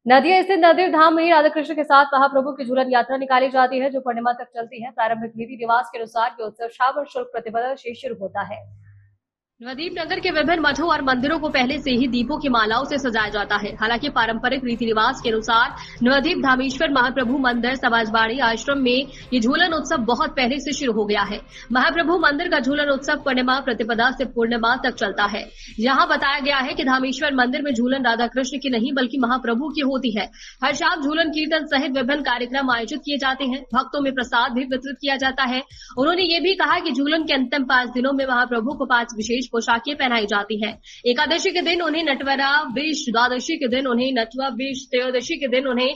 नदिया स्थित नदिव धाम में राधा कृष्ण के साथ महाप्रभु की झूलन यात्रा निकाली जाती है, जो पूर्णिमा तक चलती है। प्रारंभिक विधि रिवाज के अनुसार ये उत्सव श्रावण शुल्क प्रतिपदा से शुरू होता है। नवदीप नगर के विभिन्न मठों और मंदिरों को पहले से ही दीपों की मालाओं से सजाया जाता है। हालांकि पारंपरिक रीति रिवाज के अनुसार नवदीप धामेश्वर महाप्रभु मंदिर समाजबाड़ी आश्रम में ये झूलन उत्सव बहुत पहले से शुरू हो गया है। महाप्रभु मंदिर का झूलन उत्सव पूर्णिमा प्रतिपदा से पूर्णिमा तक चलता है। यहाँ बताया गया है कि धामेश्वर मंदिर में झूलन राधा कृष्ण की नहीं बल्कि महाप्रभु की होती है। हर शाम झूलन कीर्तन सहित विभिन्न कार्यक्रम आयोजित किए जाते हैं। भक्तों में प्रसाद भी वितरित किया जाता है। उन्होंने ये भी कहा कि झूलन के अंतिम 5 दिनों में महाप्रभु को 5 विशेष पोशाकें पहनाई जाती हैं। एकादशी के दिन उन्हें नटवरा वेश, द्वादशी के दिन उन्हें नटवा वेश, त्रयोदशी के दिन उन्हें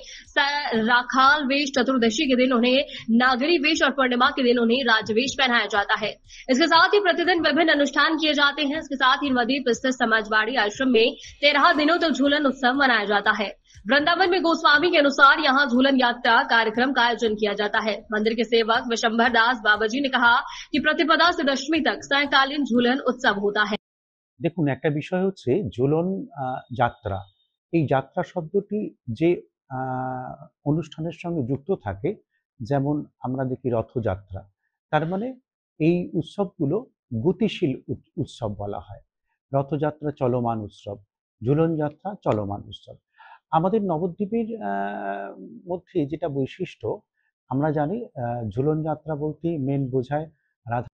राखाल वेश, चतुर्दशी के दिन उन्हें नागरी वेश और पूर्णिमा के दिन उन्हें राजवेश पहनाया जाता है। इसके साथ ही प्रतिदिन विभिन्न अनुष्ठान किए जाते हैं। इसके साथ ही नवदीप स्थित समाजवाड़ी आश्रम में 13 दिनों तक झूलन उत्सव मनाया जाता है। वृंदावन में गोस्वामी के अनुसार यहाँ झूलन यात्रा कार्यक्रम का आयोजन किया जाता है। मंदिर के सेवक विशंभर दास बाबाजी ने कहा कि प्रतिपदा से दशमी तक सायंकालीन झूलन उत्सव होता है। দেখুন, একটা বিষয় হচ্ছে ঝুলন যাত্রা। এই যাত্রা শব্দটি যে অনুষ্ঠানের সঙ্গে যুক্ত থাকে, যেমন আমরা দেখি রথযাত্রা, তার মানে এই উৎসবগুলো গতিশীল উৎসব বলা হয়। রথযাত্রা চলমান উৎসব, ঝুলন যাত্রা চলমান উৎসব। আমাদের নবদ্বীপের মধ্যে যেটা বৈশিষ্ট্য, আমরা জানি ঝুলন যাত্রা বলতে মেন বোঝায় রাধা।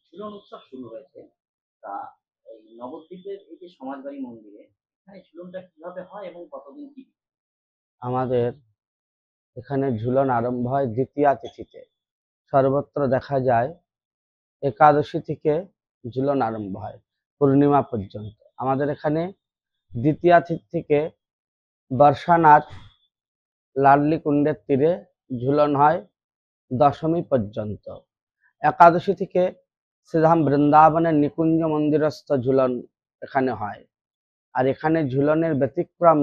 ঝুলন উৎসব শুরু হয়েছে, তা এই নবদ্বীপের এই যে সমাজবাড়ি মন্দিরে এখানে ঝুলনটা কিভাবে হয় এবং কতদিন কি? আমাদের এখানে ঝুলন আরম্ভ হয় দ্বিতীয়া তিথিতে। সর্বত্র দেখা যায় একাদশী থেকে ঝুলন আরম্ভ হয় পূর্ণিমা পর্যন্ত। আমাদের এখানে দ্বিতীয়া তিথি থেকে বর্ষানাথ লাডলি কুণ্ডের তীরে ঝুলন হয় দশমী পর্যন্ত। একাদশী থেকে শ্রীধাম বৃন্দাবনের নিকুঞ্জ মন্দিরস্থ ঝুলন এখানে হয়। আর এখানে ঝুলনের ব্যতিক্রম